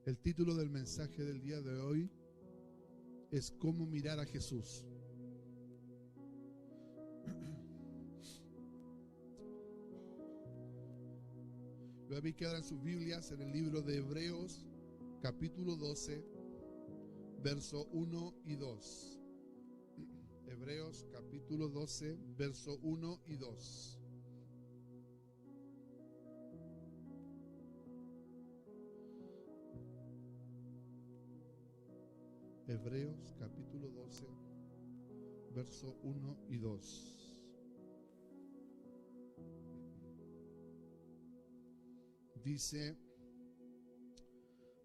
El título del mensaje del día de hoy es ¿Cómo mirar a Jesús? Lo habéis quedado en sus Biblias en el libro de Hebreos, capítulo 12, verso 1 y 2. Hebreos, capítulo 12, verso 1 y 2. Hebreos, capítulo 12, verso 1 y 2. Dice: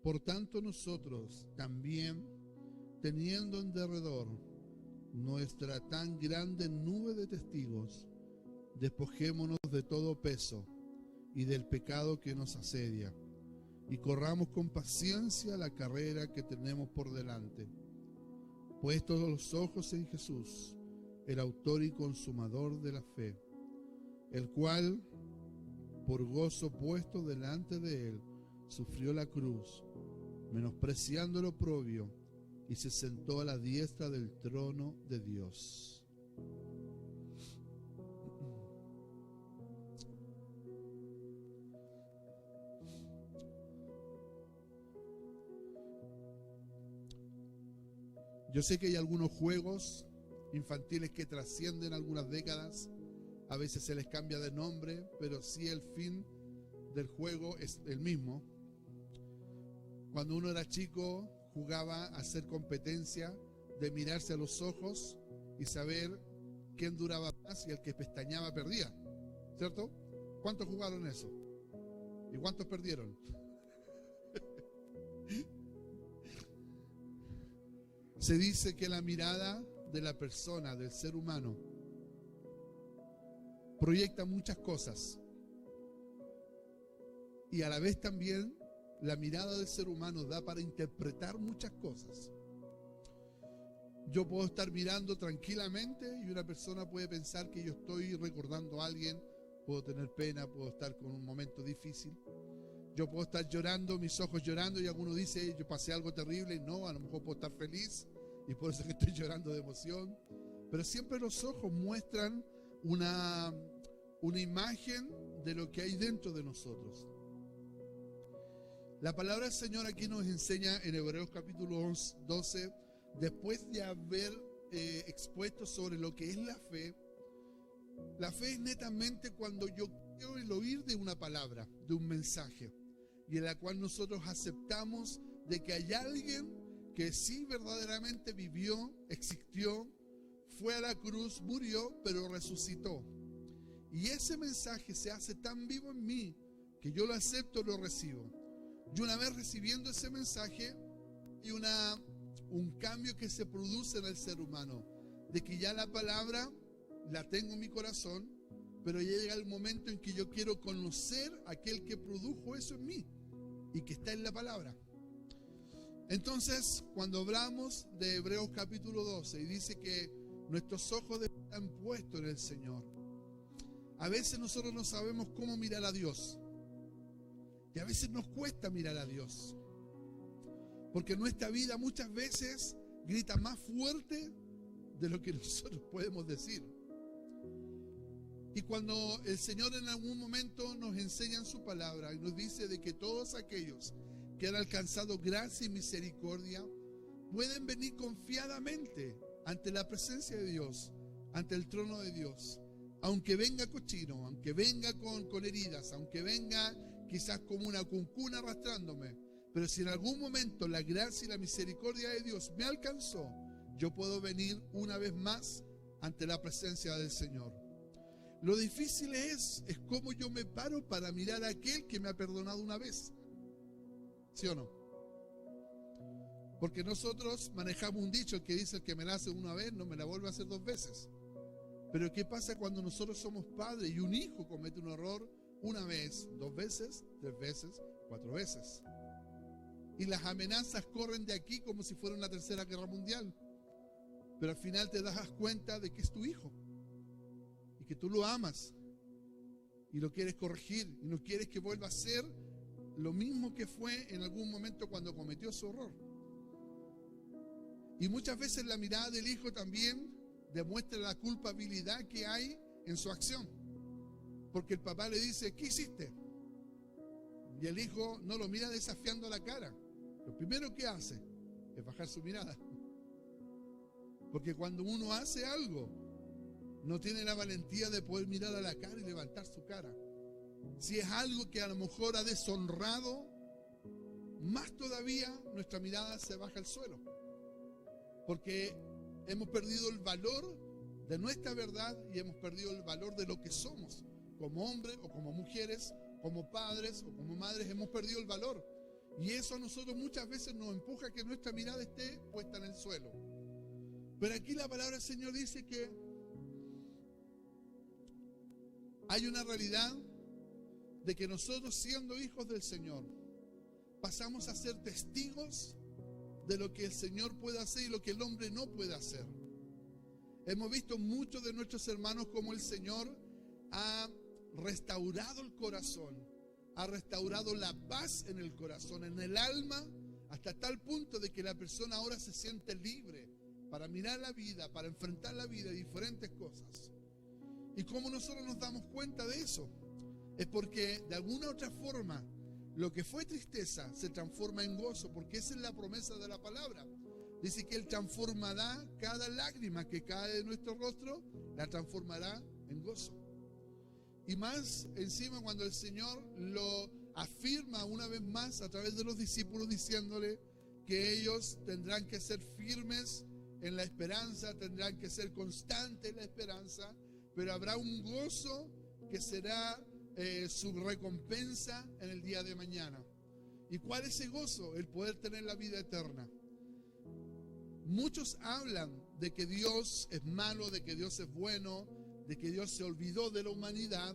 por tanto nosotros también, teniendo en derredor nuestra tan grande nube de testigos, despojémonos de todo peso y del pecado que nos asedia, y corramos con paciencia la carrera que tenemos por delante, puestos los ojos en Jesús, el autor y consumador de la fe, el cual, por gozo puesto delante de él, sufrió la cruz, menospreciando el oprobio, y se sentó a la diestra del trono de Dios. Yo sé que hay algunos juegos infantiles que trascienden algunas décadas, a veces se les cambia de nombre, pero sí el fin del juego es el mismo. Cuando uno era chico, jugaba a hacer competencia de mirarse a los ojos y saber quién duraba más, y el que pestañaba perdía, ¿cierto? ¿Cuántos jugaron eso? ¿Y cuántos perdieron? Se dice que la mirada de la persona, del ser humano, proyecta muchas cosas, y a la vez también la mirada del ser humano da para interpretar muchas cosas. Yo puedo estar mirando tranquilamente y una persona puede pensar que yo estoy recordando a alguien, puedo tener pena, puedo estar con un momento difícil. Yo puedo estar llorando, mis ojos llorando, y alguno dice, yo pasé algo terrible, y no, a lo mejor puedo estar feliz y por eso es que estoy llorando de emoción. Pero siempre los ojos muestran una imagen de lo que hay dentro de nosotros. La palabra del Señor aquí nos enseña en Hebreos capítulo 12, después de haber expuesto sobre lo que es la fe. La fe es netamente cuando yo creo el oír de una palabra, de un mensaje, y en la cual nosotros aceptamos de que hay alguien que sí verdaderamente vivió, existió, fue a la cruz, murió, pero resucitó. Y ese mensaje se hace tan vivo en mí que yo lo acepto, lo recibo. Y una vez recibiendo ese mensaje, hay un cambio que se produce en el ser humano, de que ya la palabra la tengo en mi corazón, pero ya llega el momento en que yo quiero conocer a aquel que produjo eso en mí y que está en la palabra. Entonces, cuando hablamos de Hebreos capítulo 12 y dice que nuestros ojos están puestos en el Señor, a veces nosotros no sabemos cómo mirar a Dios. Y a veces nos cuesta mirar a Dios, porque nuestra vida muchas veces grita más fuerte de lo que nosotros podemos decir. Y cuando el Señor en algún momento nos enseña en su palabra y nos dice de que todos aquellos que han alcanzado gracia y misericordia pueden venir confiadamente ante la presencia de Dios, ante el trono de Dios, aunque venga cochino, aunque venga con heridas, aunque venga quizás como una cuncuna arrastrándome, pero si en algún momento la gracia y la misericordia de Dios me alcanzó, yo puedo venir una vez más ante la presencia del Señor. Lo difícil es cómo yo me paro para mirar a aquel que me ha perdonado una vez. ¿Sí o no? Porque nosotros manejamos un dicho que dice: el que me la hace una vez no me la vuelve a hacer dos veces. Pero ¿qué pasa cuando nosotros somos padres y un hijo comete un error una vez, dos veces, tres veces, cuatro veces? Y las amenazas corren de aquí como si fuera una tercera guerra mundial. Pero al final te das cuenta de que es tu hijo y que tú lo amas y lo quieres corregir y no quieres que vuelva a ser lo mismo que fue en algún momento cuando cometió su error. Y muchas veces la mirada del hijo también demuestra la culpabilidad que hay en su acción. Porque el papá le dice, ¿qué hiciste? Y el hijo no lo mira desafiando a la cara. Lo primero que hace es bajar su mirada. Porque cuando uno hace algo, no tiene la valentía de poder mirar a la cara y levantar su cara. Si es algo que a lo mejor ha deshonrado, más todavía nuestra mirada se baja al suelo. Porque hemos perdido el valor de nuestra verdad y hemos perdido el valor de lo que somos. Como hombres o como mujeres, como padres o como madres, hemos perdido el valor. Y eso a nosotros muchas veces nos empuja a que nuestra mirada esté puesta en el suelo. Pero aquí la palabra del Señor dice que hay una realidad de que nosotros, siendo hijos del Señor, pasamos a ser testigos de lo que el Señor puede hacer y lo que el hombre no puede hacer. Hemos visto muchos de nuestros hermanos como el Señor ha restaurado el corazón, ha restaurado la paz en el corazón, en el alma, hasta tal punto de que la persona ahora se siente libre para mirar la vida, para enfrentar la vida y diferentes cosas. ¿Y cómo nosotros nos damos cuenta de eso? Es porque de alguna u otra forma lo que fue tristeza se transforma en gozo, porque esa es la promesa de la palabra. Dice que Él transformará cada lágrima que cae de nuestro rostro, la transformará en gozo. Y más encima cuando el Señor lo afirma una vez más a través de los discípulos, diciéndole que ellos tendrán que ser firmes en la esperanza, tendrán que ser constantes en la esperanza, pero habrá un gozo que será su recompensa en el día de mañana. ¿Y cuál es ese gozo? El poder tener la vida eterna. Muchos hablan de que Dios es malo, de que Dios es bueno, de que Dios se olvidó de la humanidad,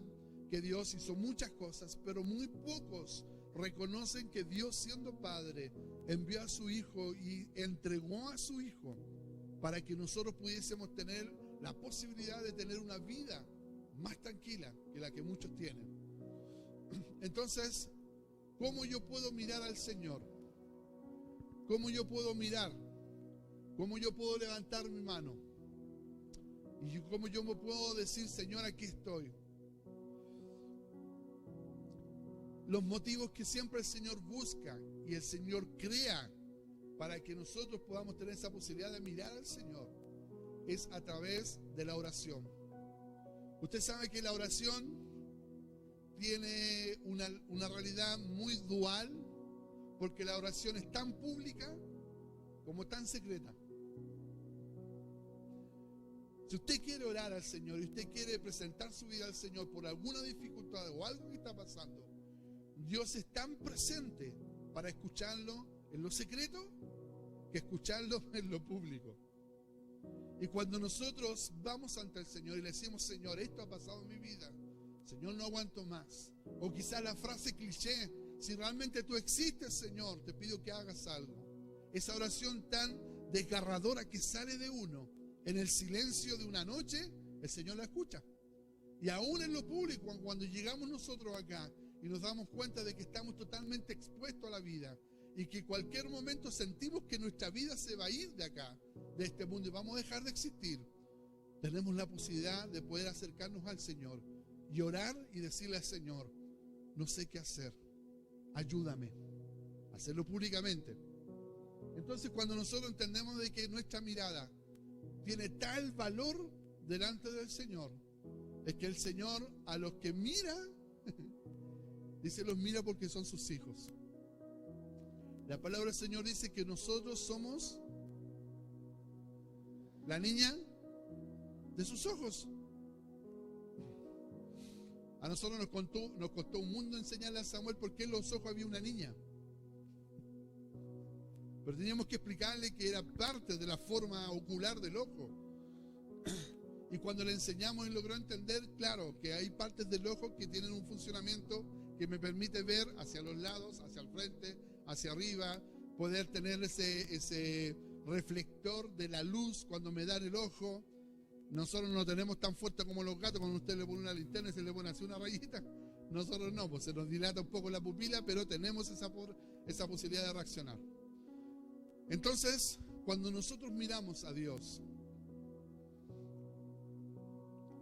que Dios hizo muchas cosas, pero muy pocos reconocen que Dios, siendo Padre, envió a su Hijo y entregó a su Hijo para que nosotros pudiésemos tener la posibilidad de tener una vida más tranquila que la que muchos tienen. Entonces, ¿cómo yo puedo mirar al Señor? ¿Cómo yo puedo mirar? ¿Cómo yo puedo levantar mi mano? ¿Y cómo yo me puedo decir, Señor, aquí estoy? Los motivos que siempre el Señor busca y el Señor crea para que nosotros podamos tener esa posibilidad de mirar al Señor es a través de la oración. Usted sabe que la oración tiene una realidad muy dual, porque la oración es tan pública como tan secreta. Si usted quiere orar al Señor y usted quiere presentar su vida al Señor por alguna dificultad o algo que está pasando, Dios es tan presente para escucharlo en lo secreto que escucharlo en lo público. Y cuando nosotros vamos ante el Señor y le decimos, Señor, esto ha pasado en mi vida, Señor, no aguanto más. O quizás la frase cliché, si realmente tú existes, Señor, te pido que hagas algo. Esa oración tan desgarradora que sale de uno en el silencio de una noche, el Señor la escucha. Y aún en lo público, cuando llegamos nosotros acá y nos damos cuenta de que estamos totalmente expuestos a la vida y que en cualquier momento sentimos que nuestra vida se va a ir de acá, de este mundo, y vamos a dejar de existir, tenemos la posibilidad de poder acercarnos al Señor y orar y decirle al Señor, no sé qué hacer, ayúdame a hacerlo públicamente. Entonces, cuando nosotros entendemos de que nuestra mirada tiene tal valor delante del Señor, es que el Señor a los que mira, dice, los mira porque son sus hijos. La palabra del Señor dice que nosotros somos la niña de sus ojos. A nosotros nos costó un mundo enseñarle a Samuel por qué en los ojos había una niña. Pero teníamos que explicarle que era parte de la forma ocular del ojo. Y cuando le enseñamos, él logró entender, claro, que hay partes del ojo que tienen un funcionamiento que me permite ver hacia los lados, hacia el frente, hacia arriba, poder tener ese reflector de la luz cuando me da en el ojo. Nosotros no lo tenemos tan fuerte como los gatos, cuando usted le pone una linterna y se le pone así una rayita. Nosotros no, pues se nos dilata un poco la pupila, pero tenemos esa posibilidad de reaccionar. Entonces, cuando nosotros miramos a Dios,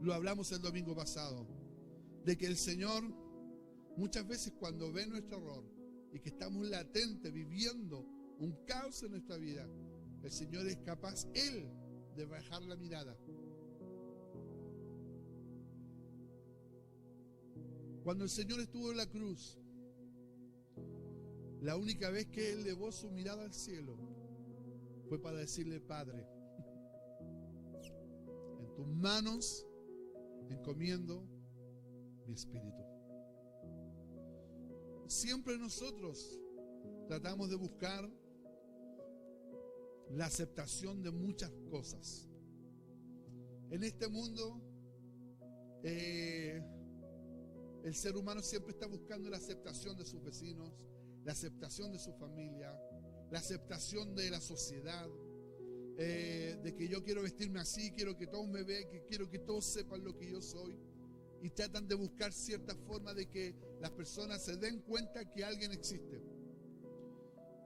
lo hablamos el domingo pasado, de que el Señor muchas veces cuando ve nuestro error y que estamos latentes viviendo un caos en nuestra vida, el Señor es capaz, Él, de bajar la mirada. Cuando el Señor estuvo en la cruz, la única vez que Él elevó su mirada al cielo fue para decirle: Padre, en tus manos encomiendo mi espíritu. Siempre nosotros tratamos de buscar la aceptación de muchas cosas. En este mundo, el ser humano siempre está buscando la aceptación de sus vecinos, la aceptación de su familia, la aceptación de la sociedad, de que yo quiero vestirme así, quiero que todos me vean, que quiero que todos sepan lo que yo soy. Y tratan de buscar cierta forma de que las personas se den cuenta que alguien existe.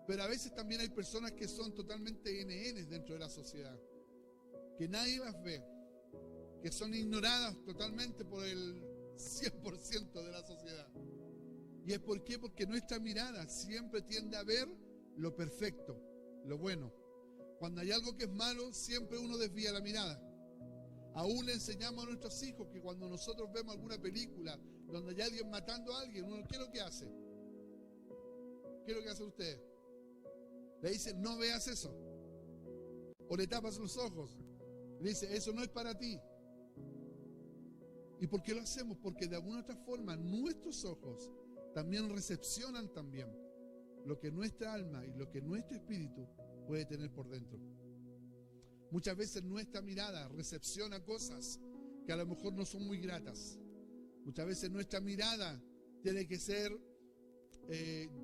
Pero a veces también hay personas que son totalmente NNs dentro de la sociedad, que nadie las ve, que son ignoradas totalmente por el 100% de la sociedad. ¿Y es por qué? Porque nuestra mirada siempre tiende a ver lo perfecto, lo bueno. Cuando hay algo que es malo, siempre uno desvía la mirada. Aún le enseñamos a nuestros hijos que cuando nosotros vemos alguna película donde hay alguien matando a alguien, uno, ¿qué es lo que hace? ¿Qué es lo que hace usted? Le dice: no veas eso. O le tapas los ojos. Le dice: eso no es para ti. ¿Y por qué lo hacemos? Porque de alguna otra forma nuestros ojos también recepcionan también lo que nuestra alma y lo que nuestro espíritu puede tener por dentro. Muchas veces nuestra mirada recepciona cosas que a lo mejor no son muy gratas. Muchas veces nuestra mirada tiene que ser,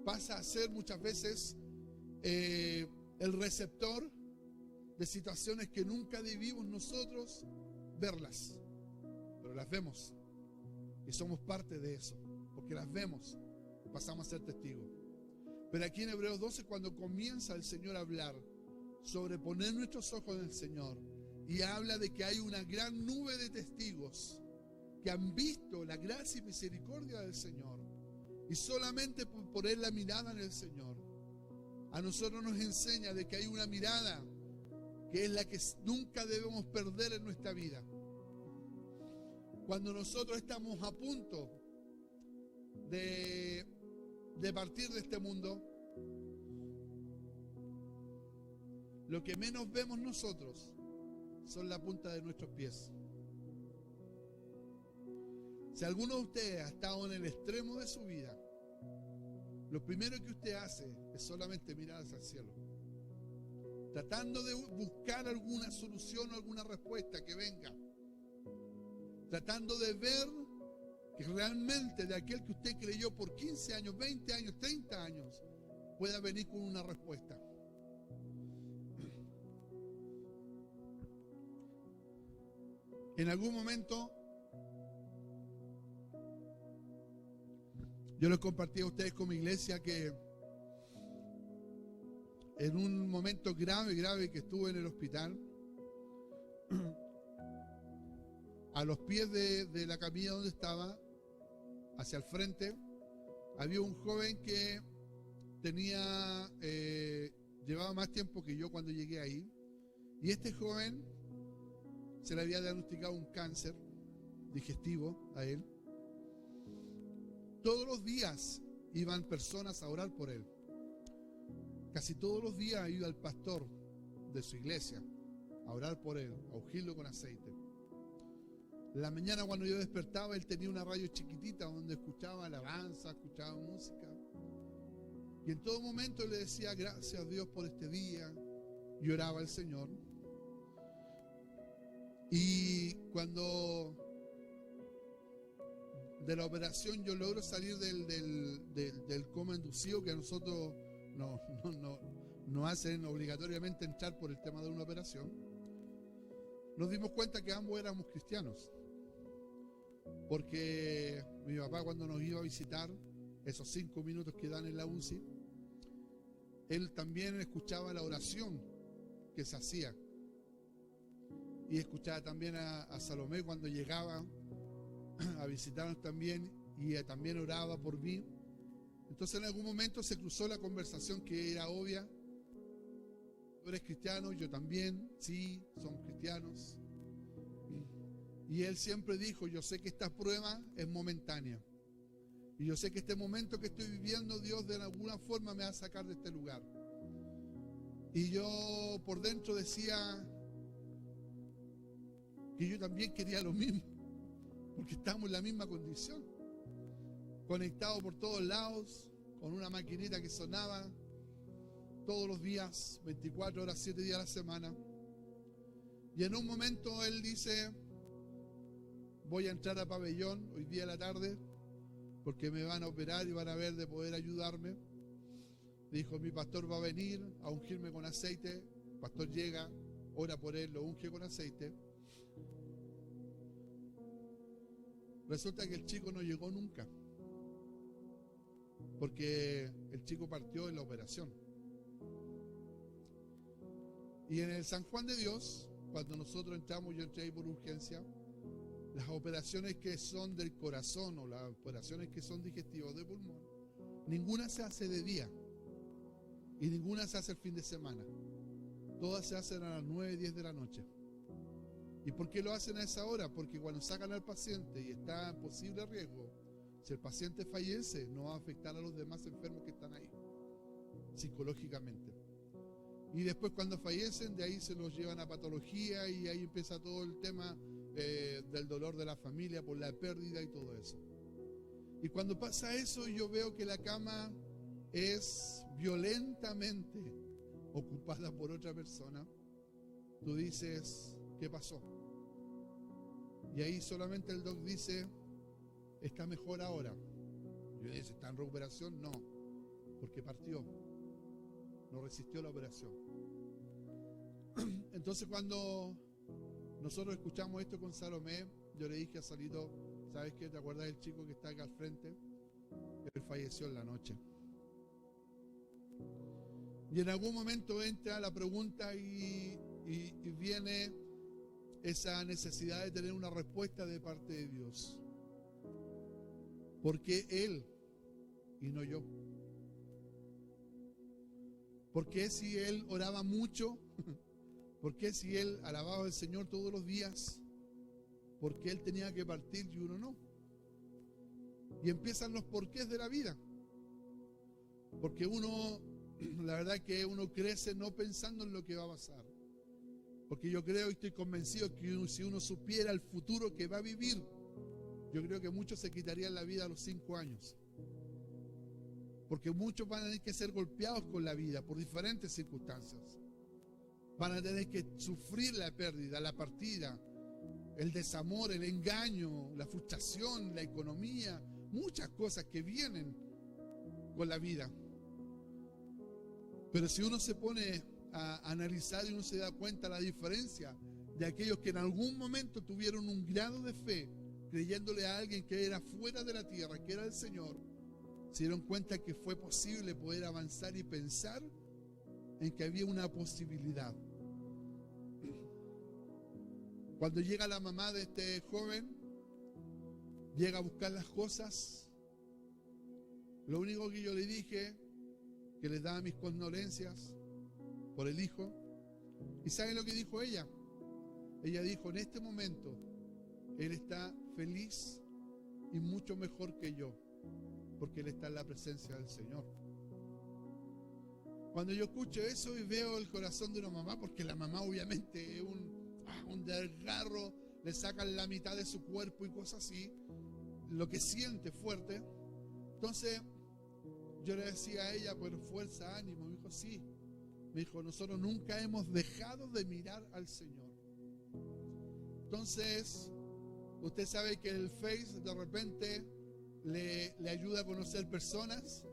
pasa a ser muchas veces el receptor de situaciones que nunca debimos nosotros verlas. Pero las vemos y somos parte de eso, porque las vemos, pasamos a ser testigos. Pero aquí en Hebreos 12, cuando comienza el Señor a hablar sobre poner nuestros ojos en el Señor, y habla de que hay una gran nube de testigos que han visto la gracia y misericordia del Señor, y solamente por poner la mirada en el Señor, a nosotros nos enseña de que hay una mirada que es la que nunca debemos perder en nuestra vida. Cuando nosotros estamos a punto de partir de este mundo, lo que menos vemos nosotros son la punta de nuestros pies. Si alguno de ustedes ha estado en el extremo de su vida, lo primero que usted hace es solamente mirar hacia el cielo, tratando de buscar alguna solución o alguna respuesta que venga, tratando de ver que realmente de aquel que usted creyó por 15 años, 20 años, 30 años, pueda venir con una respuesta. En algún momento yo les compartí a ustedes como iglesia que en un momento grave que estuve en el hospital, a los pies de la camilla donde estaba, hacia el frente, había un joven que llevaba más tiempo que yo cuando llegué ahí, y este joven se le había diagnosticado un cáncer digestivo a él. Todos los días iban personas a orar por él. Casi todos los días iba el pastor de su iglesia a orar por él, a ungirlo con aceite. La mañana cuando yo despertaba, él tenía una radio chiquitita donde escuchaba alabanza, escuchaba música. Y en todo momento le decía: gracias a Dios por este día. Y oraba al Señor. Y cuando de la operación yo logro salir del coma inducido, que a nosotros no hacen obligatoriamente entrar por el tema de una operación, nos dimos cuenta que ambos éramos cristianos. porque mi papá, cuando nos iba a visitar, esos 5 minutos que dan en la UCI, él también escuchaba la oración que se hacía. Y escuchaba también a Salomé cuando llegaba a visitarnos también, y también oraba por mí. Entonces en algún momento se cruzó la conversación que era obvia. Tú eres cristiano, yo también, sí, somos cristianos. Y él siempre dijo, yo sé que esta prueba es momentánea. Y yo sé que este momento que estoy viviendo, Dios de alguna forma me va a sacar de este lugar. Y yo por dentro decía que yo también quería lo mismo, porque estamos en la misma condición, conectados por todos lados, con una maquinita que sonaba todos los días, 24 horas, 7 días a la semana. Y en un momento él dice, voy a entrar a pabellón hoy día a la tarde, porque me van a operar y van a ver de poder ayudarme. Dijo, mi pastor va a venir a ungirme con aceite. El pastor llega, ora por él, lo unge con aceite. Resulta que el chico no llegó nunca, porque el chico partió en la operación. Y en el San Juan de Dios, cuando nosotros entramos, yo entré ahí por urgencia, las operaciones que son del corazón o las operaciones que son digestivas de pulmón, ninguna se hace de día y ninguna se hace el fin de semana. Todas se hacen a las 9, 10 de la noche. ¿Y por qué lo hacen a esa hora? Porque cuando sacan al paciente y está en posible riesgo, si el paciente fallece, no va a afectar a los demás enfermos que están ahí, psicológicamente. Y después cuando fallecen, de ahí se los llevan a patología y ahí empieza todo el tema del dolor de la familia por la pérdida y todo eso. Y cuando pasa eso, yo veo que la cama es violentamente ocupada por otra persona. Tú dices, ¿qué pasó? Y ahí solamente el doc dice, está mejor ahora. Yo le dice, ¿está en recuperación? No, porque partió, no resistió la operación. Entonces cuando nosotros escuchamos esto con Salomé, yo le dije a Salito, ¿sabes qué? ¿Te acuerdas del chico que está acá al frente? Él falleció en la noche. Y en algún momento entra la pregunta y viene esa necesidad de tener una respuesta de parte de Dios. ¿Por qué él y no yo? ¿Por qué si él oraba mucho? ¿Por qué si él alababa al Señor todos los días? ¿Por qué él tenía que partir y uno no? Y empiezan los porqués de la vida. Porque uno, la verdad que uno crece no pensando en lo que va a pasar. Porque yo creo y estoy convencido que si uno supiera el futuro que va a vivir, yo creo que muchos se quitarían la vida a los 5 años. Porque muchos van a tener que ser golpeados con la vida por diferentes circunstancias. Van a tener que sufrir la pérdida, la partida, el desamor, el engaño, la frustración, la economía, muchas cosas que vienen con la vida. Pero si uno se pone a analizar y uno se da cuenta la diferencia de aquellos que en algún momento tuvieron un grado de fe, creyéndole a alguien que era fuera de la tierra, que era el Señor, se dieron cuenta que fue posible poder avanzar y pensar en que había una posibilidad. Cuando llega la mamá de este joven, llega a buscar las cosas, lo único que yo le dije, que les daba mis condolencias por el hijo. ¿Y saben lo que dijo ella? Ella dijo, en este momento, él está feliz y mucho mejor que yo, porque él está en la presencia del Señor. Cuando yo escucho eso y veo el corazón de una mamá, porque la mamá obviamente es un desgarro, le sacan la mitad de su cuerpo y cosas así, lo que siente fuerte. Entonces yo le decía a ella, pues fuerza, ánimo. Me dijo, sí. Me dijo, nosotros nunca hemos dejado de mirar al Señor. Entonces, usted sabe que el Face de repente le ayuda a conocer personas,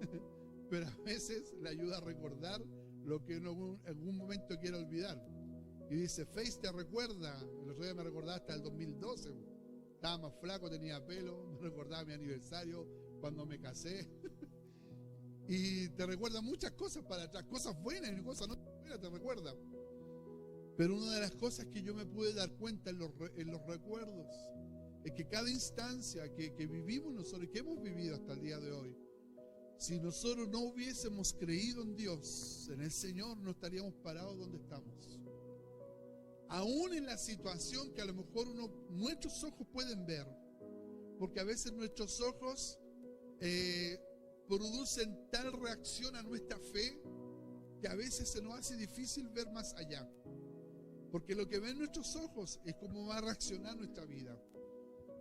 pero a veces le ayuda a recordar lo que en algún momento quiere olvidar. Y dice, Face te recuerda, el otro día me recordaba hasta el 2012, estaba más flaco, tenía pelo, me recordaba mi aniversario, cuando me casé. Y te recuerda muchas cosas para atrás, cosas buenas y cosas no buenas te recuerda. Pero una de las cosas que yo me pude dar cuenta en los recuerdos es que cada instancia que vivimos nosotros y que hemos vivido hasta el día de hoy, si nosotros no hubiésemos creído en Dios, en el Señor, no estaríamos parados donde estamos. Aún en la situación que a lo mejor nuestros ojos pueden ver, porque a veces nuestros ojos producen tal reacción a nuestra fe que a veces se nos hace difícil ver más allá. Porque lo que ven nuestros ojos es cómo va a reaccionar nuestra vida.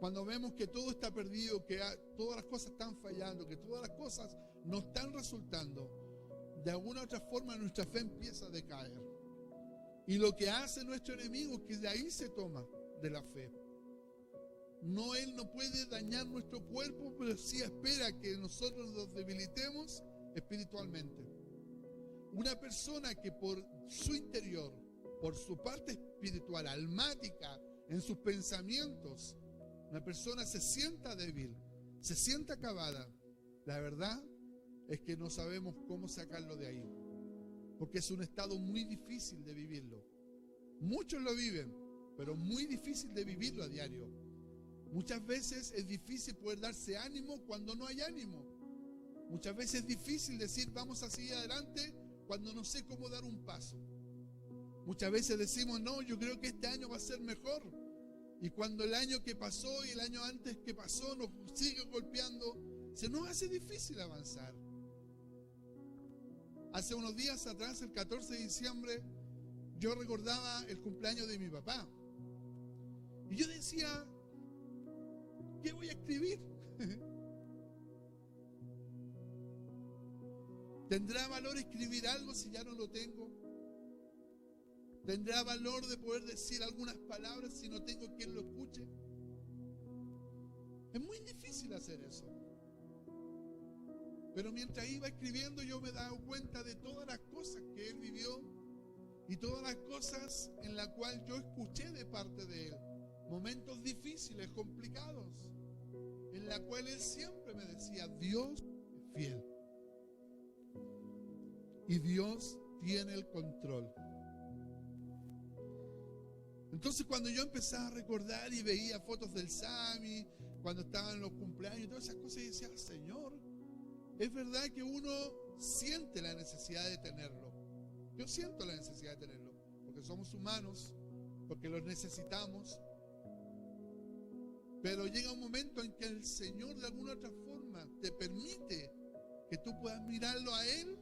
Cuando vemos que todo está perdido, que todas las cosas están fallando, que todas las cosas no están resultando, de alguna u otra forma nuestra fe empieza a decaer. Y lo que hace nuestro enemigo es que de ahí se toma de la fe. No, él no puede dañar nuestro cuerpo, pero sí espera que nosotros nos debilitemos espiritualmente. Una persona que por su interior, por su parte espiritual, almática, en sus pensamientos, una persona se sienta débil, se sienta acabada. La verdad es que no sabemos cómo sacarlo de ahí, porque es un estado muy difícil de vivirlo. Muchos lo viven, pero muy difícil de vivirlo a diario. Muchas veces es difícil poder darse ánimo cuando no hay ánimo. Muchas veces es difícil decir vamos a seguir adelante cuando no sé cómo dar un paso. Muchas veces decimos no, yo creo que este año va a ser mejor. Y cuando el año que pasó y el año antes que pasó nos sigue golpeando, se nos hace difícil avanzar. Hace unos días atrás, el 14 de diciembre, yo recordaba el cumpleaños de mi papá. Y yo decía, ¿qué voy a escribir? ¿Tendrá valor escribir algo si ya no lo tengo? ¿Tendrá valor de poder decir algunas palabras si no tengo quien lo escuche? Es muy difícil hacer eso. Pero mientras iba escribiendo yo me daba cuenta de todas las cosas que él vivió y todas las cosas en las cuales yo escuché de parte de él. Momentos difíciles, complicados, en la cual él siempre me decía, Dios es fiel. Y Dios tiene el control. Entonces cuando yo empezaba a recordar y veía fotos del Sami, cuando estaban en los cumpleaños y todas esas cosas, y decía, Señor, es verdad que uno siente la necesidad de tenerlo. Yo siento la necesidad de tenerlo, porque somos humanos, porque los necesitamos. Pero llega un momento en que el Señor de alguna otra forma te permite que tú puedas mirarlo a Él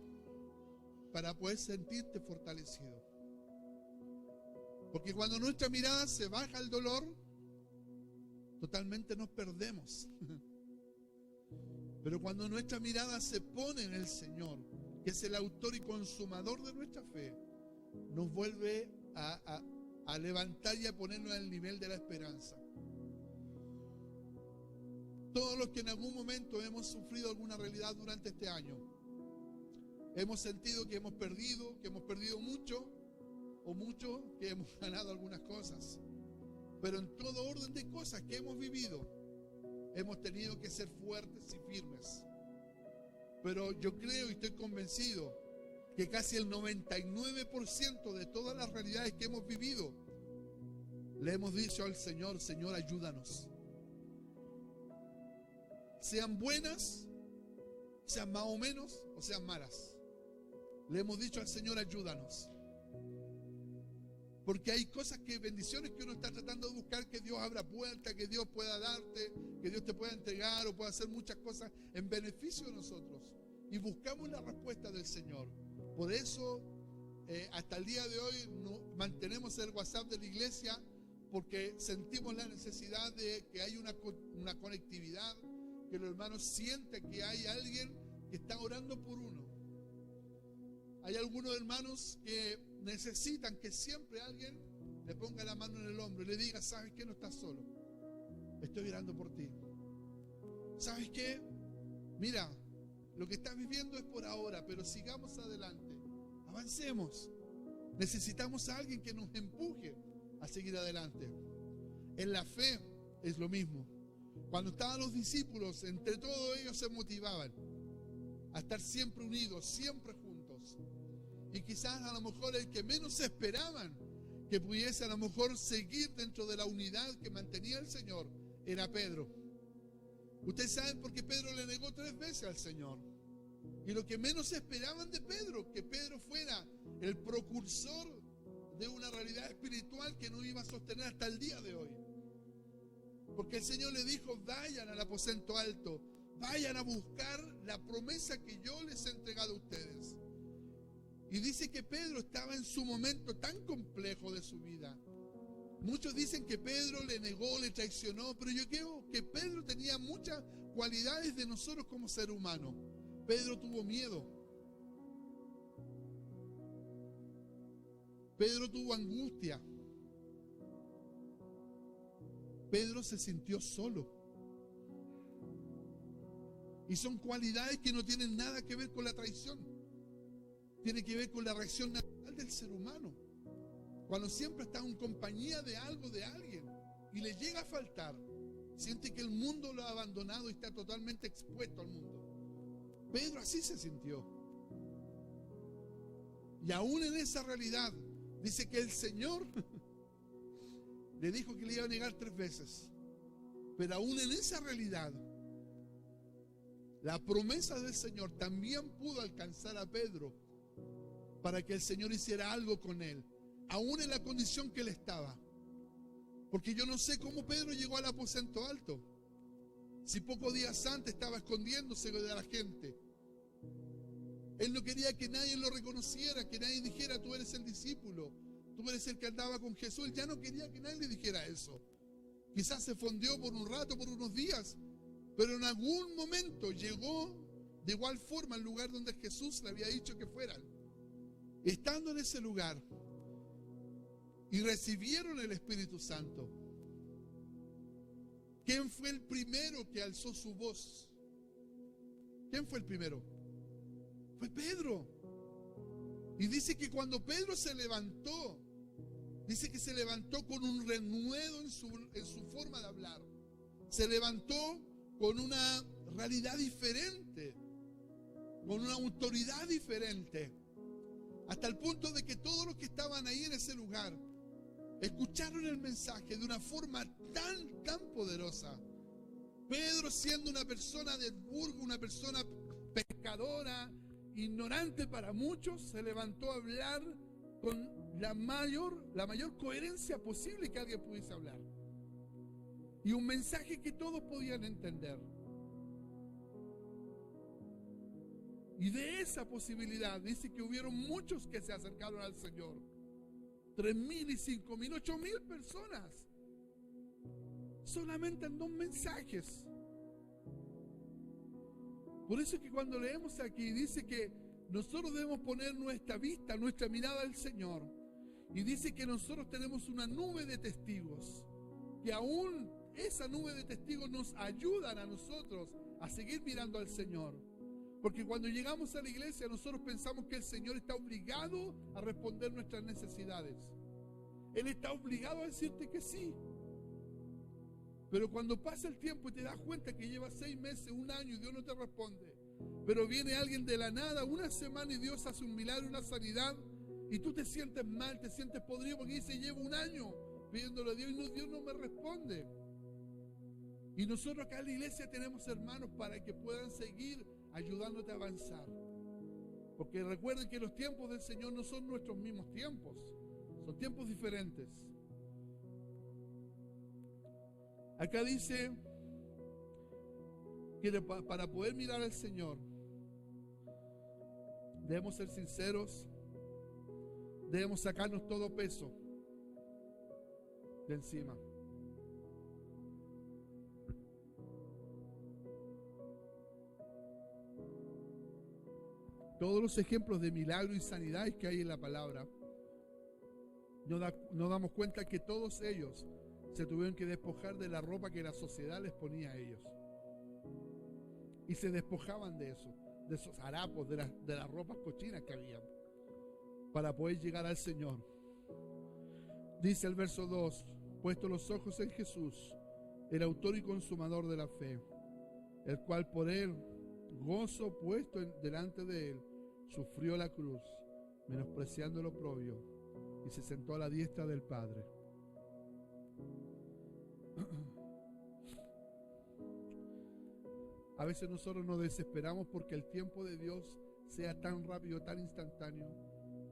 para poder sentirte fortalecido. Porque cuando nuestra mirada se baja el dolor, totalmente nos perdemos. Pero cuando nuestra mirada se pone en el Señor, que es el autor y consumador de nuestra fe, nos vuelve a levantar y a ponernos al nivel de la esperanza. Todos los que en algún momento hemos sufrido alguna realidad durante este año, hemos sentido que hemos perdido mucho, o mucho que hemos ganado algunas cosas. Pero en todo orden de cosas que hemos vivido, hemos tenido que ser fuertes y firmes. Pero yo creo y estoy convencido que casi el 99% de todas las realidades que hemos vivido, le hemos dicho al Señor, Señor, ayúdanos. Sean buenas, sean más o menos, o sean malas. Le hemos dicho al Señor, ayúdanos. Porque hay cosas bendiciones que uno está tratando de buscar, que Dios abra puertas, que Dios pueda darte, que Dios te pueda entregar o pueda hacer muchas cosas en beneficio de nosotros. Y buscamos la respuesta del Señor. Por eso, hasta el día de hoy mantenemos el WhatsApp de la iglesia, porque sentimos la necesidad de que haya una conectividad, que los hermanos sientan que hay alguien que está orando por uno. Hay algunos hermanos que necesitan que siempre alguien le ponga la mano en el hombro y le diga, ¿sabes qué? No estás solo. Estoy orando por ti. ¿Sabes qué? Mira, lo que estás viviendo es por ahora, pero sigamos adelante. Avancemos. Necesitamos a alguien que nos empuje a seguir adelante. En la fe, es lo mismo. Cuando estaban los discípulos, entre todos ellos se motivaban a estar siempre unidos, siempre juntos. Y quizás a lo mejor el que menos esperaban que pudiese a lo mejor seguir dentro de la unidad que mantenía el Señor era Pedro. Ustedes saben por qué Pedro le negó 3 veces al Señor. Y lo que menos esperaban de Pedro, que Pedro fuera el precursor de una realidad espiritual que no iba a sostener hasta el día de hoy. Porque el Señor le dijo: vayan al aposento alto, vayan a buscar la promesa que yo les he entregado a ustedes. Y dice que Pedro estaba en su momento tan complejo de su vida. Muchos dicen que Pedro le negó, le traicionó, pero yo creo que Pedro tenía muchas cualidades de nosotros como ser humano. Pedro tuvo miedo. Pedro tuvo angustia. Pedro se sintió solo. Y son cualidades que no tienen nada que ver con la traición. Tiene que ver con la reacción natural del ser humano. Cuando siempre está en compañía de algo, de alguien, y le llega a faltar, siente que el mundo lo ha abandonado y está totalmente expuesto al mundo. Pedro así se sintió. Y aún en esa realidad, dice que el Señor le dijo que le iba a negar 3 veces. Pero aún en esa realidad, la promesa del Señor también pudo alcanzar a Pedro para que el Señor hiciera algo con él, aún en la condición que él estaba. Porque yo no sé cómo Pedro llegó al aposento alto, si pocos días antes estaba escondiéndose de la gente. Él no quería que nadie lo reconociera, que nadie dijera: tú eres el discípulo, tú eres el que andaba con Jesús. Él ya no quería que nadie le dijera eso. Quizás se fondeó por un rato, por unos días, pero en algún momento llegó de igual forma al lugar donde Jesús le había dicho que fueran. Estando en ese lugar y recibieron el Espíritu Santo, ¿quién fue el primero que alzó su voz? ¿Quién fue el primero? Fue Pedro. Y dice que cuando Pedro se levantó, dice que se levantó con un renuevo en su forma de hablar. Se levantó con una realidad diferente, con una autoridad diferente, hasta el punto de que todos los que estaban ahí en ese lugar escucharon el mensaje de una forma tan poderosa. Pedro, siendo una persona del burgo, una persona pecadora, ignorante para muchos, se levantó a hablar con la mayor coherencia posible que alguien pudiese hablar. Y un mensaje que todos podían entender. Y de esa posibilidad dice que hubieron muchos que se acercaron al Señor. 3.000 y 5.000, 8.000 personas. Solamente en 2 mensajes. Por eso es que cuando leemos aquí dice que nosotros debemos poner nuestra vista, nuestra mirada al Señor. Y dice que nosotros tenemos una nube de testigos. Que aún esa nube de testigos nos ayudan a nosotros a seguir mirando al Señor. Porque cuando llegamos a la iglesia nosotros pensamos que el Señor está obligado a responder nuestras necesidades. Él está obligado a decirte que sí. Pero cuando pasa el tiempo y te das cuenta que llevas 6 meses, 1 año y Dios no te responde, pero viene alguien de la nada, 1 semana y Dios hace un milagro, una sanidad, y tú te sientes mal, te sientes podrido porque dice: llevo 1 año pidiéndole a Dios y Dios no me responde. Y nosotros acá en la iglesia tenemos hermanos para que puedan seguir ayudándote a avanzar. Porque recuerden que los tiempos del Señor no son nuestros mismos tiempos, son tiempos diferentes. Acá dice que para poder mirar al Señor debemos ser sinceros, debemos sacarnos todo peso de encima. Todos los ejemplos de milagros y sanidades que hay en la palabra, nos damos cuenta que todos ellos se tuvieron que despojar de la ropa que la sociedad les ponía a ellos. Y se despojaban de eso, de esos harapos, de las ropas cochinas que había, para poder llegar al Señor. Dice el verso 2: puesto los ojos en Jesús, el autor y consumador de la fe, el cual por el gozo puesto delante de él, sufrió la cruz, menospreciando el oprobio, y se sentó a la diestra del Padre. A veces nosotros nos desesperamos porque el tiempo de Dios sea tan rápido, tan instantáneo,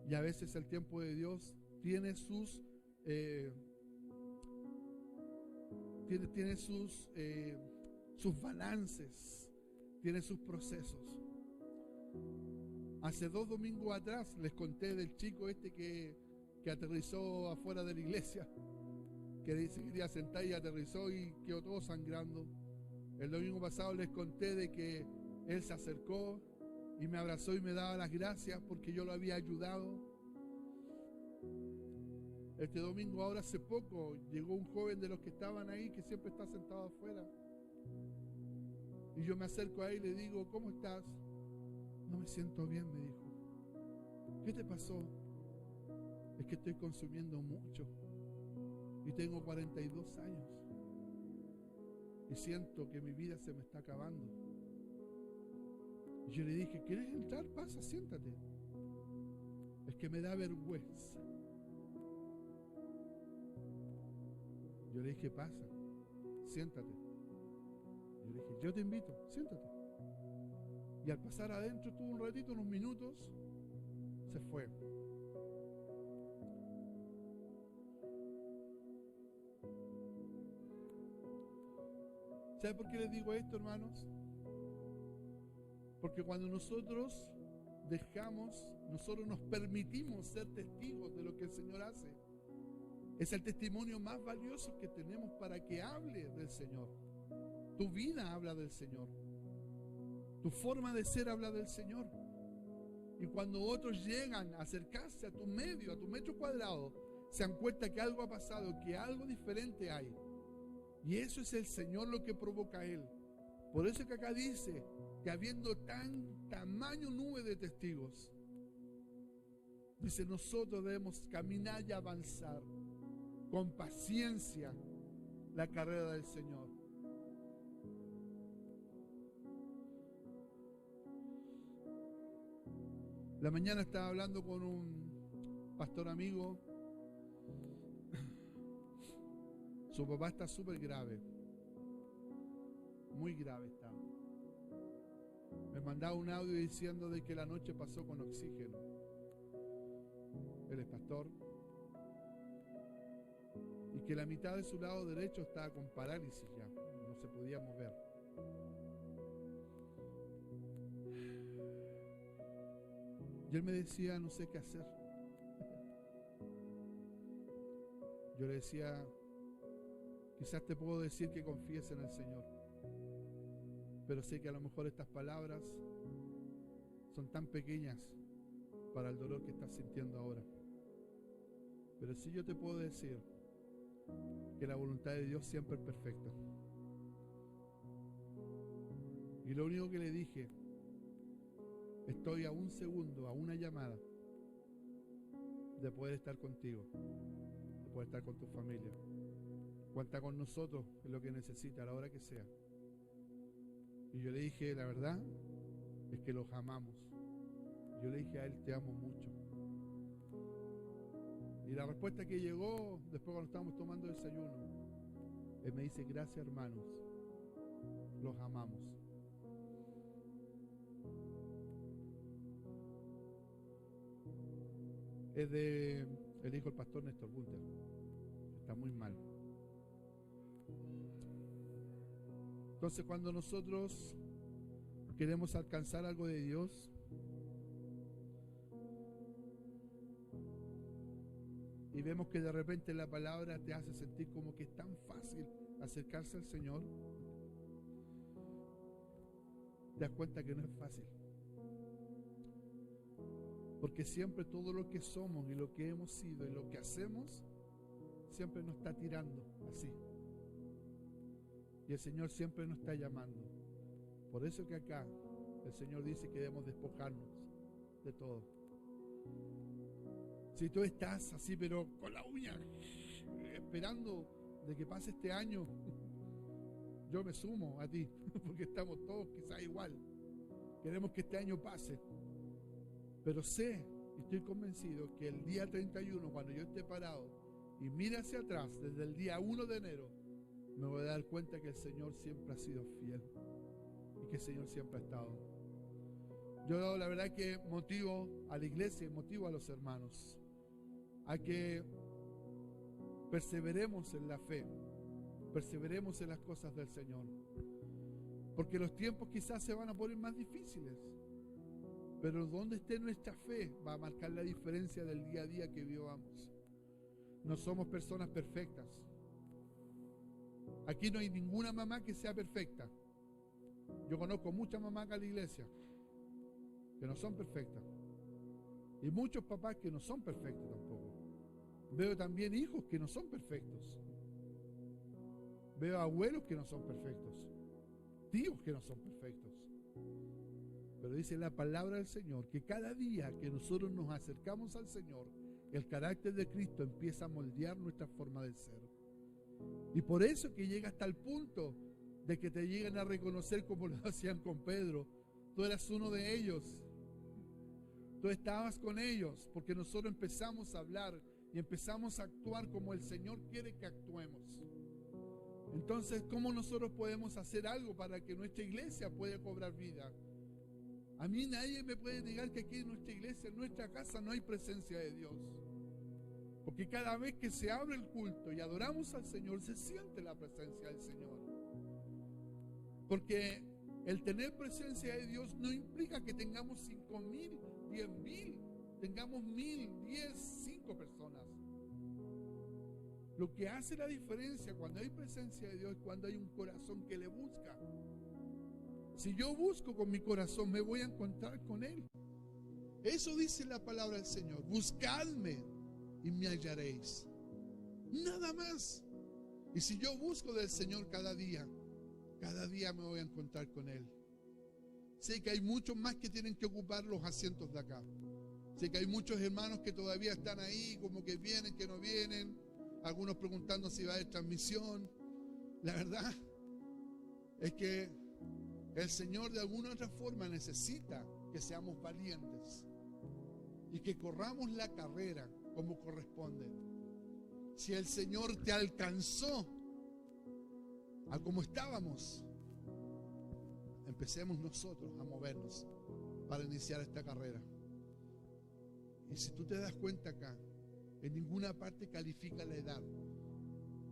y a veces el tiempo de Dios tiene sus sus balances, tiene sus procesos. Hace 2 domingos atrás les conté del chico que aterrizó afuera de la iglesia, que dice que quería sentar y aterrizó y quedó todo sangrando. El domingo pasado les conté de que él se acercó y me abrazó y me daba las gracias porque yo lo había ayudado. Este domingo, ahora hace poco, llegó un joven de los que estaban ahí que siempre está sentado afuera. Y yo me acerco a él y le digo, ¿cómo estás? No me siento bien, me dijo. ¿Qué te pasó? Es que estoy consumiendo mucho y tengo 42 años y siento que mi vida se me está acabando. Y yo le dije, ¿quieres entrar? Pasa, siéntate. Es que me da vergüenza. Yo le dije, pasa, siéntate. Yo le dije, yo te invito, siéntate. Y al pasar adentro, estuvo un ratito, unos minutos, se fue. ¿Sabe por qué les digo esto, hermanos? Porque cuando nosotros nosotros nos permitimos ser testigos de lo que el Señor hace, es el testimonio más valioso que tenemos para que hable del Señor. Tu vida habla del Señor. Tu forma de ser habla del Señor. Y cuando otros llegan a acercarse a tu medio, a tu metro cuadrado, se dan cuenta que algo ha pasado, que algo diferente hay. Y eso es el Señor lo que provoca a Él. Por eso que acá dice que habiendo tamaño nube de testigos, dice, nosotros debemos caminar y avanzar con paciencia la carrera del Señor. La mañana estaba hablando con un pastor amigo. Su papá está súper grave, muy grave está. Me mandaba un audio diciendo de que la noche pasó con oxígeno. Él es pastor. Y que la mitad de su lado derecho estaba con parálisis ya, no se podía mover. Y él me decía, no sé qué hacer. Yo le decía, quizás te puedo decir que confíes en el Señor, pero sé que a lo mejor estas palabras son tan pequeñas para el dolor que estás sintiendo ahora. Pero sí yo te puedo decir que la voluntad de Dios siempre es perfecta. Y lo único que le dije, estoy a un segundo, a una llamada de poder estar contigo, de poder estar con tu familia. Cuenta con nosotros en lo que necesita a la hora que sea. Y yo le dije, la verdad es que los amamos. Yo le dije a él, te amo mucho. Y la respuesta que llegó después cuando estábamos tomando desayuno, él me dice, gracias hermanos, los amamos. Es el hijo del pastor Néstor Gunter. Está muy mal. Entonces cuando nosotros queremos alcanzar algo de Dios, y vemos que de repente la palabra te hace sentir como que es tan fácil acercarse al Señor, te das cuenta que no es fácil. Porque siempre todo lo que somos y lo que hemos sido y lo que hacemos, siempre nos está tirando así. Y el Señor siempre nos está llamando. Por eso que acá el Señor dice que debemos despojarnos de todo. Si tú estás así, pero con la uña, esperando de que pase este año, yo me sumo a ti, porque estamos todos quizás igual. Queremos que este año pase. Pero sé, y estoy convencido, que el día 31, cuando yo esté parado y mire hacia atrás, desde el día 1 de enero, me voy a dar cuenta que el Señor siempre ha sido fiel y que el Señor siempre ha estado. Yo la verdad que motivo a la iglesia y motivo a los hermanos a que perseveremos en la fe, perseveremos en las cosas del Señor, porque los tiempos quizás se van a poner más difíciles, pero donde esté nuestra fe va a marcar la diferencia del día a día que vivamos. No somos personas perfectas. Aquí no hay ninguna mamá que sea perfecta. Yo conozco muchas mamás acá en la iglesia que no son perfectas, y muchos papás que no son perfectos tampoco. Veo también hijos que no son perfectos. Veo abuelos que no son perfectos, tíos que no son perfectos. Pero dice la palabra del Señor que cada día que nosotros nos acercamos al Señor, el carácter de Cristo empieza a moldear nuestra forma de ser. Y por eso que llega hasta el punto de que te lleguen a reconocer como lo hacían con Pedro. Tú eras uno de ellos. Tú estabas con ellos, porque nosotros empezamos a hablar y empezamos a actuar como el Señor quiere que actuemos. Entonces, ¿cómo nosotros podemos hacer algo para que nuestra iglesia pueda cobrar vida? A mí nadie me puede negar que aquí en nuestra iglesia, en nuestra casa, no hay presencia de Dios. Porque cada vez que se abre el culto y adoramos al Señor, se siente la presencia del Señor. Porque el tener presencia de Dios no implica que tengamos 5,000, 10,000, tengamos 1,000, 10, 5 personas. Lo que hace la diferencia cuando hay presencia de Dios es cuando hay un corazón que le busca. Si yo busco con mi corazón, me voy a encontrar con Él. Eso dice la palabra del Señor. Buscadme y me hallaréis. Nada más. Y si yo busco del Señor cada día me voy a encontrar con Él. Sé que hay muchos más que tienen que ocupar los asientos de acá. Sé que hay muchos hermanos que todavía están ahí, como que vienen, que no vienen. Algunos preguntando si va a haber transmisión. La verdad es que el Señor de alguna u otra forma necesita que seamos valientes y que corramos la carrera como corresponde. Si el Señor te alcanzó a como estábamos, empecemos nosotros a movernos para iniciar esta carrera. Y si tú te das cuenta acá, en ninguna parte califica la edad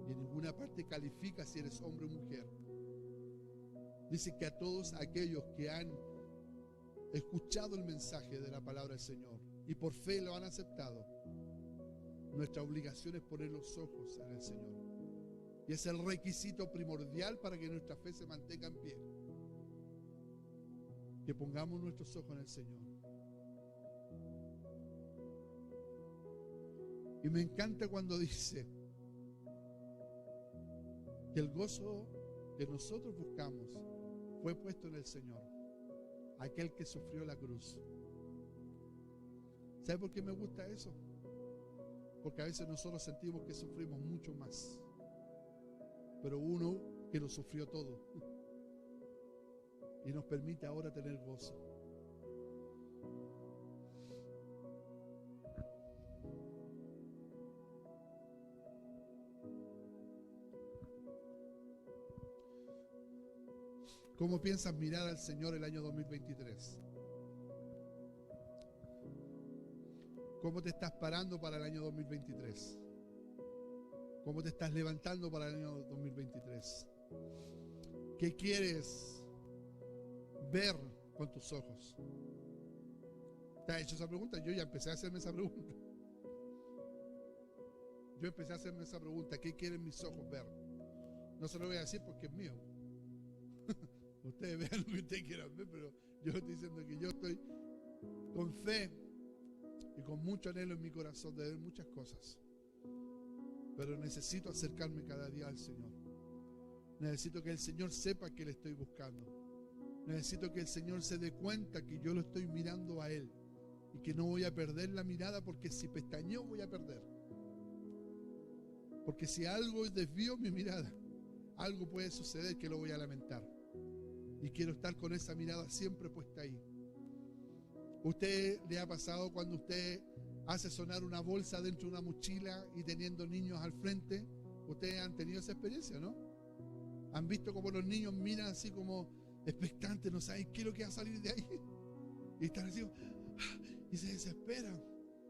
y en ninguna parte califica si eres hombre o mujer. Dice que a todos aquellos que han escuchado el mensaje de la palabra del Señor y por fe lo han aceptado, nuestra obligación es poner los ojos en el Señor. Y es el requisito primordial para que nuestra fe se mantenga en pie. Que pongamos nuestros ojos en el Señor. Y me encanta cuando dice que el gozo que nosotros buscamos fue puesto en el Señor, aquel que sufrió la cruz. ¿Sabe por qué me gusta eso? Porque a veces nosotros sentimos que sufrimos mucho más, pero uno que lo sufrió todo y nos permite ahora tener gozo. ¿Cómo piensas mirar al Señor el año 2023? ¿Cómo te estás parando para el año 2023? ¿Cómo te estás levantando para el año 2023? ¿Qué quieres ver con tus ojos? ¿Te has hecho esa pregunta? Yo ya empecé a hacerme esa pregunta. ¿Qué quieren mis ojos ver? No se lo voy a decir porque es mío. Ustedes vean lo que ustedes quieran ver, pero yo estoy diciendo que yo estoy con fe y con mucho anhelo en mi corazón de ver muchas cosas. Pero necesito acercarme cada día al Señor. Necesito que el Señor sepa que le estoy buscando. Necesito que el Señor se dé cuenta que yo lo estoy mirando a Él y que no voy a perder la mirada, porque si pestañeo voy a perder. Porque si algo desvío mi mirada, algo puede suceder que lo voy a lamentar. Y quiero estar con esa mirada siempre puesta ahí. ¿Usted le ha pasado cuando usted hace sonar una bolsa dentro de una mochila y teniendo niños al frente? Ustedes han tenido esa experiencia, ¿no? Han visto como los niños miran así como expectantes, no saben qué es lo que va a salir de ahí. Y están así y se desesperan.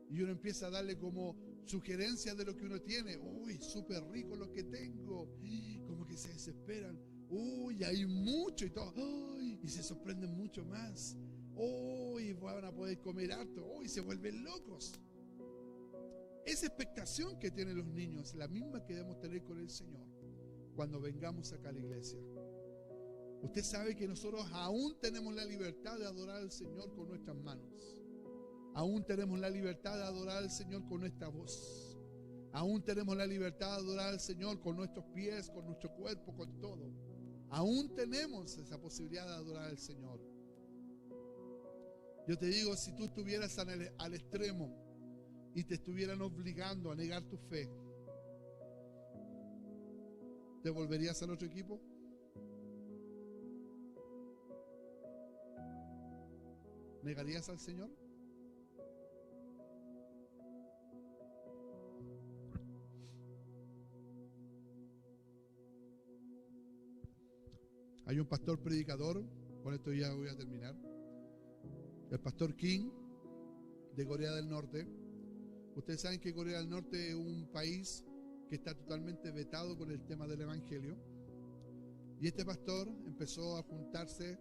Y uno empieza a darle como sugerencias de lo que uno tiene. Uy, súper rico lo que tengo. Como que se desesperan. Uy, hay mucho y todo. Uy, y se sorprenden mucho más. Uy, van a poder comer harto. Uy, se vuelven locos. Esa expectación que tienen los niños es la misma que debemos tener con el Señor cuando vengamos acá a la iglesia. Usted sabe que nosotros aún tenemos la libertad de adorar al Señor con nuestras manos. Aún tenemos la libertad de adorar al Señor con nuestra voz. Aún tenemos la libertad de adorar al Señor con nuestros pies, con nuestro cuerpo, con todo. Aún tenemos esa posibilidad de adorar al Señor. Yo te digo, si tú estuvieras al extremo y te estuvieran obligando a negar tu fe, ¿te volverías al otro equipo? ¿Negarías al Señor? Hay un pastor predicador, con esto ya voy a terminar, el pastor King de Corea del Norte. Ustedes saben que Corea del Norte es un país que está totalmente vetado con el tema del evangelio. Y este pastor empezó a juntarse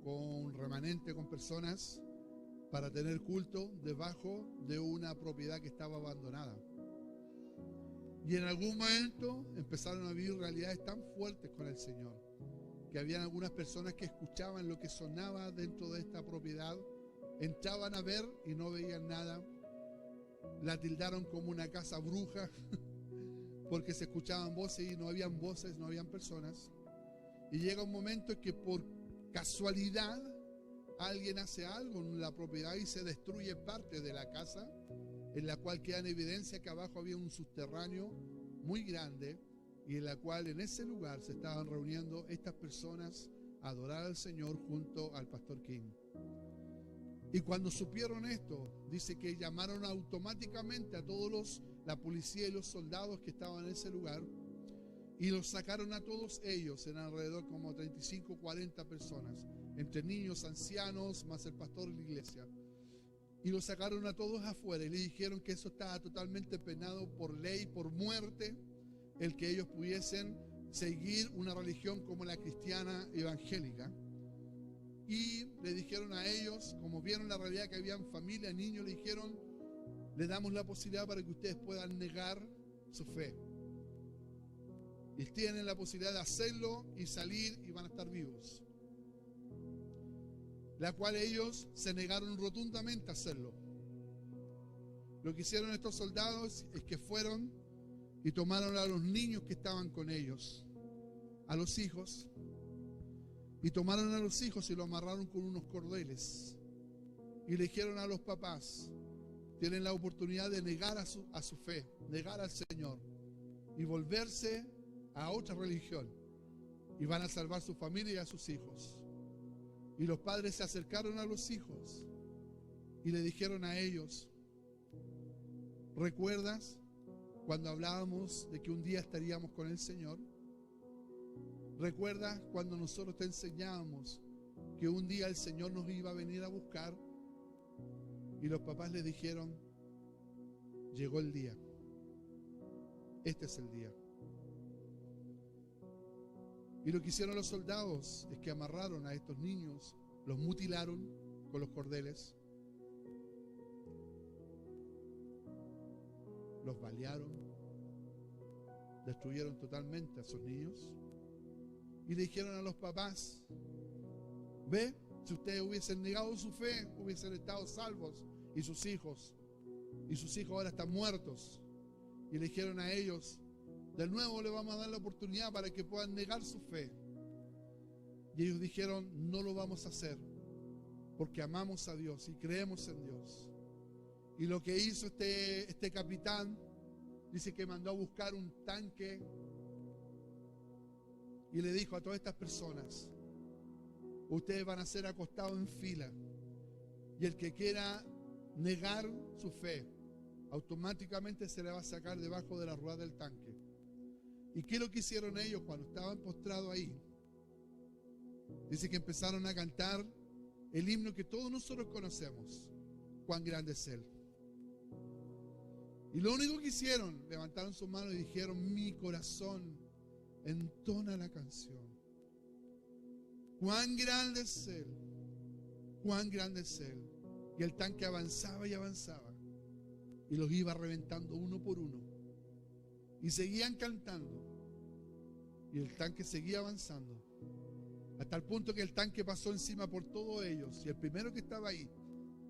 con remanente, con personas, para tener culto debajo de una propiedad que estaba abandonada. Y en algún momento empezaron a vivir realidades tan fuertes con el Señor, que habían algunas personas que escuchaban lo que sonaba dentro de esta propiedad, entraban a ver y no veían nada. La tildaron como una casa bruja porque se escuchaban voces y no habían voces, no habían personas. Y llega un momento en que por casualidad alguien hace algo en la propiedad y se destruye parte de la casa, en la cual queda en evidencia que abajo había un subterráneo muy grande, y en la cual en ese lugar se estaban reuniendo estas personas a adorar al Señor junto al pastor King. Y cuando supieron esto, dice que llamaron automáticamente a todos la policía y los soldados que estaban en ese lugar, y los sacaron a todos ellos, en alrededor como 35, 40 personas, entre niños, ancianos, más el pastor y la iglesia. Y los sacaron a todos afuera y le dijeron que eso estaba totalmente penado por ley, por muerte, el que ellos pudiesen seguir una religión como la cristiana evangélica. Y le dijeron a ellos, como vieron la realidad que habían familia, niños, le dijeron: le damos la posibilidad para que ustedes puedan negar su fe. Y tienen la posibilidad de hacerlo y salir y van a estar vivos. La cual ellos se negaron rotundamente a hacerlo. Lo que hicieron estos soldados es que fueron y tomaron a los niños que estaban con ellos, a los hijos, y tomaron a los hijos y lo amarraron con unos cordeles. Y le dijeron a los papás: tienen la oportunidad de negar a su fe, negar al Señor y volverse a otra religión, y van a salvar su familia y a sus hijos. Y los padres se acercaron a los hijos y le dijeron a ellos: ¿recuerdas cuando hablábamos de que un día estaríamos con el Señor? ¿Recuerdas cuando nosotros te enseñábamos que un día el Señor nos iba a venir a buscar? Y los papás le dijeron: llegó el día. Este es el día. Y lo que hicieron los soldados es que amarraron a estos niños, los mutilaron con los cordeles, los balearon, destruyeron totalmente a esos niños y le dijeron a los papás: ve, si ustedes hubiesen negado su fe, hubiesen estado salvos, y sus hijos ahora están muertos. Y le dijeron a ellos: de nuevo le vamos a dar la oportunidad para que puedan negar su fe. Y ellos dijeron: no lo vamos a hacer, porque amamos a Dios y creemos en Dios. Y lo que hizo este capitán, dice que mandó a buscar un tanque y le dijo a todas estas personas: ustedes van a ser acostados en fila, y el que quiera negar su fe, automáticamente se le va a sacar debajo de la rueda del tanque. ¿Y qué es lo que hicieron ellos cuando estaban postrados ahí? Dice que empezaron a cantar el himno que todos nosotros conocemos: cuán grande es Él. Y lo único que hicieron, levantaron sus manos y dijeron: mi corazón entona la canción. Cuán grande es Él, cuán grande es Él. Y el tanque avanzaba y avanzaba, y los iba reventando uno por uno. Y seguían cantando, y el tanque seguía avanzando, hasta el punto que el tanque pasó encima por todos ellos, y el primero que estaba ahí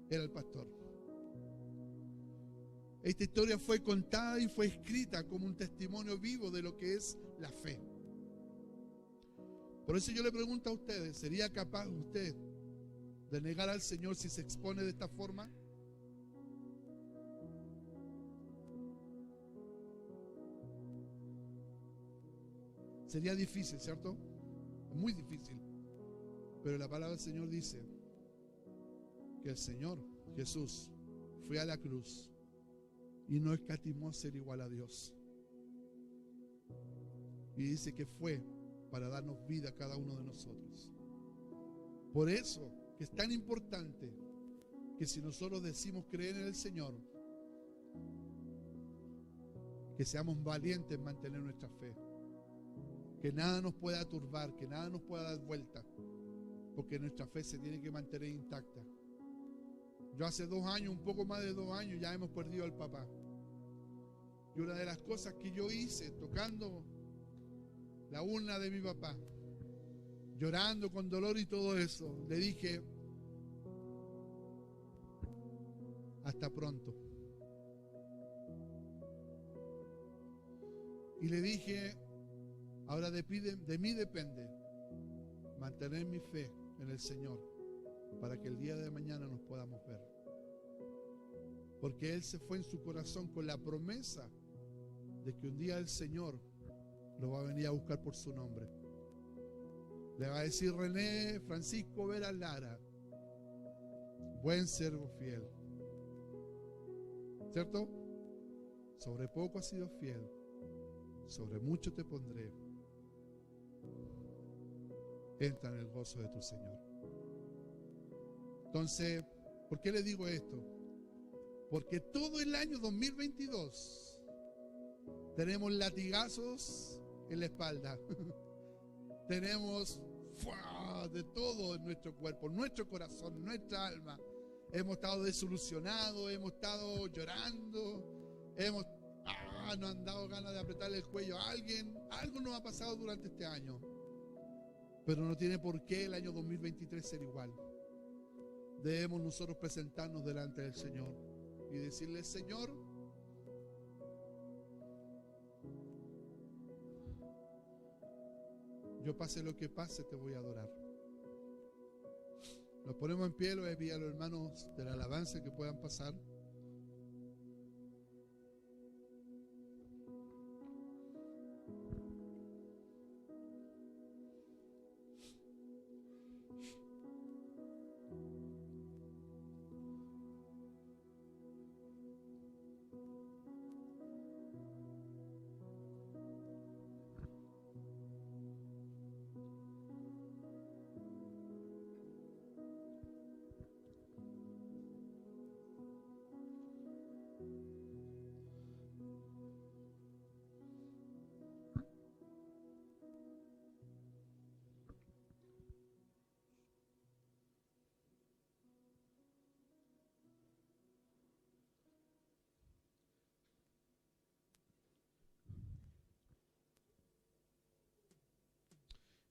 era el pastor. Esta historia fue contada y fue escrita como un testimonio vivo de lo que es la fe. Por eso yo le pregunto a ustedes: ¿sería capaz usted de negar al Señor si se expone de esta forma? Sería difícil, ¿cierto? Muy difícil. Pero la palabra del Señor dice que el Señor Jesús fue a la cruz y no escatimó ser igual a Dios. Y dice que fue para darnos vida a cada uno de nosotros. Por eso que es tan importante que si nosotros decimos creer en el Señor, que seamos valientes en mantener nuestra fe. Que nada nos pueda turbar, que nada nos pueda dar vuelta, porque nuestra fe se tiene que mantener intacta. Yo hace 2 años, un poco más de 2 años, ya hemos perdido al papá. Y una de las cosas que yo hice, tocando la urna de mi papá, llorando con dolor y todo eso, le dije: hasta pronto. Y le dije: ahora de mí depende mantener mi fe en el Señor, para que el día de mañana nos podamos ver. Porque Él se fue en su corazón con la promesa de que un día el Señor lo va a venir a buscar por su nombre. Le va a decir: René Francisco Vera Lara, buen siervo fiel. ¿Cierto? Sobre poco has sido fiel, sobre mucho te pondré. Entra en el gozo de tu Señor. Entonces, ¿por qué le digo esto? Porque todo el año 2022 tenemos latigazos en la espalda. Tenemos de todo en nuestro cuerpo, nuestro corazón, nuestra alma. Hemos estado desilusionados, hemos estado llorando, nos han dado ganas de apretarle el cuello a alguien. Algo nos ha pasado durante este año. Pero no tiene por qué el año 2023 ser igual. Debemos nosotros presentarnos delante del Señor y decirle: Señor, yo pase lo que pase, te voy a adorar. Nos ponemos en pie, lo voy a pedir a los hermanos de la alabanza que puedan pasar.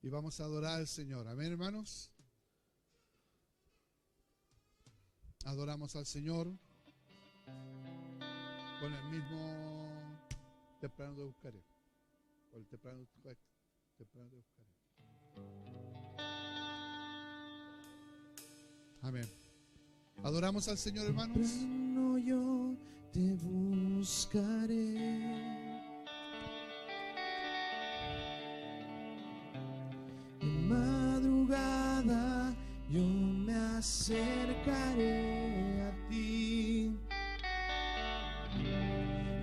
Y vamos a adorar al Señor. Amén, hermanos. Adoramos al Señor con el mismo temprano de buscaré. Con el temprano de buscaré. Amén. Adoramos al Señor, hermanos. Temprano yo te buscaré. buscaré a ti.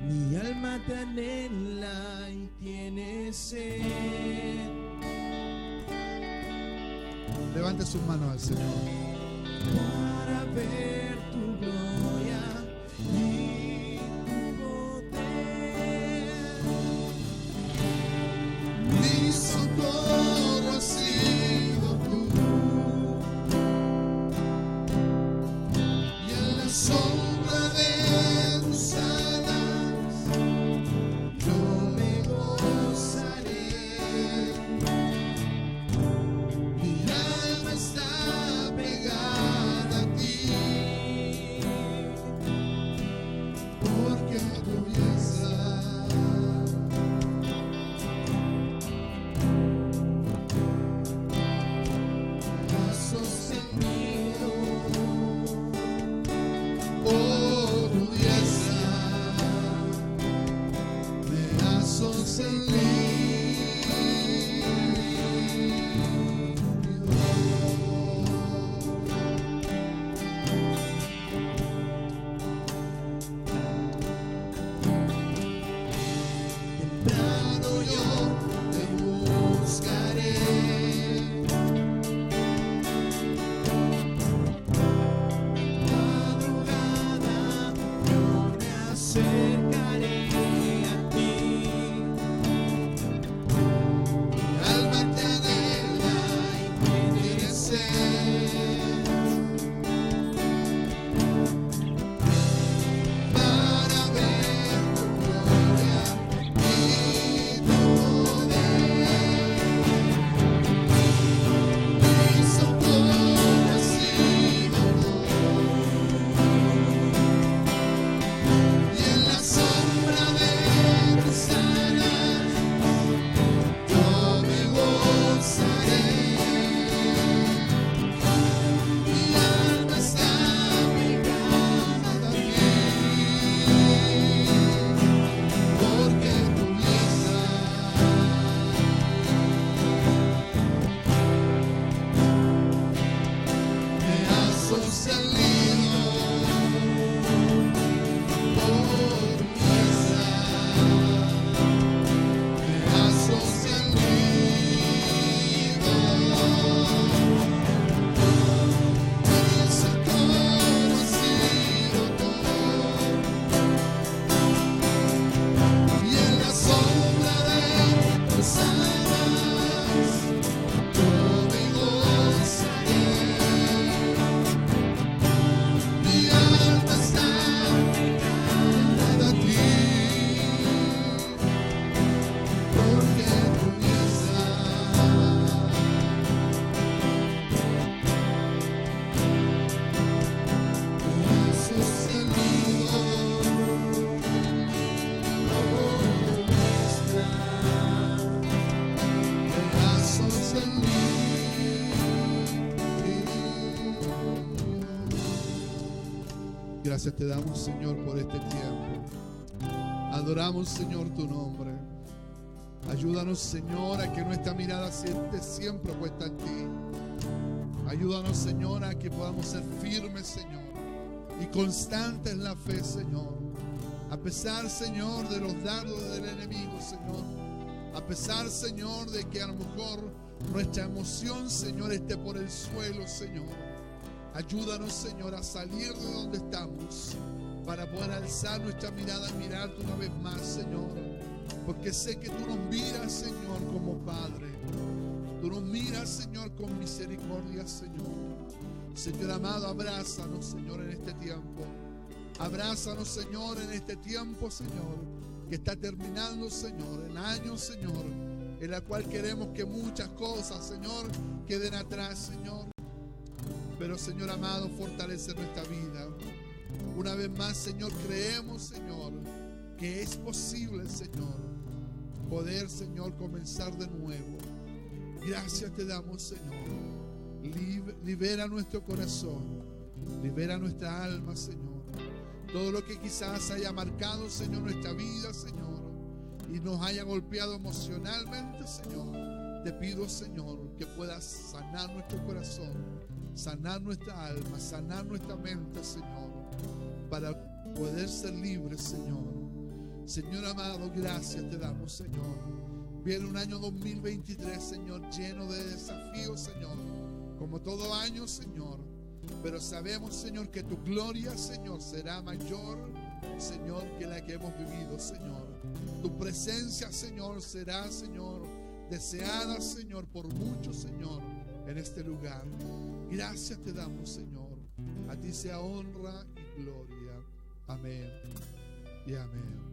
Mi alma te anhela y tiene sed. Levante sus manos al Señor. Para ver tu gloria y tu poder. Mi socorro ha sido tú, y en la sombra de tus alas yo me gozaré. Mi alma está pegada a ti, porque tú piensas. Gracias te damos, Señor, por este tiempo. Adoramos, Señor, tu nombre. Ayúdanos, Señor, a que nuestra mirada esté siempre puesta en ti. Ayúdanos, Señor, a que podamos ser firmes, Señor, y constantes en la fe, Señor. A pesar, Señor, de los dardos del enemigo, Señor. A pesar, Señor, de que a lo mejor nuestra emoción, Señor, esté por el suelo, Señor. Ayúdanos, Señor, a salir de donde estamos para poder alzar nuestra mirada y mirarte una vez más, Señor. Porque sé que tú nos miras, Señor, como Padre. Tú nos miras, Señor, con misericordia, Señor. Señor amado, abrázanos, Señor, en este tiempo. Abrázanos, Señor, en este tiempo, Señor, que está terminando, Señor, en años, Señor, en la cual queremos que muchas cosas, Señor, queden atrás, Señor. Pero, Señor amado, fortalece nuestra vida. Una vez más, Señor, creemos, Señor, que es posible, Señor, poder, Señor, comenzar de nuevo. Gracias te damos, Señor. Libera nuestro corazón, libera nuestra alma, Señor. Todo lo que quizás haya marcado, Señor, nuestra vida, Señor, y nos haya golpeado emocionalmente, Señor, te pido, Señor, que puedas sanar nuestro corazón sanar nuestra alma, sanar nuestra mente, Señor, para poder ser libres, Señor. Señor amado, gracias te damos, Señor. Viene un año 2023, Señor, lleno de desafíos, Señor, como todo año, Señor. Pero sabemos, Señor, que tu gloria, Señor, será mayor, Señor, que la que hemos vivido, Señor. Tu presencia, Señor, será, Señor, deseada, Señor, por muchos, Señor, en este lugar. Gracias te damos, Señor. A ti sea honra y gloria. Amén y amén.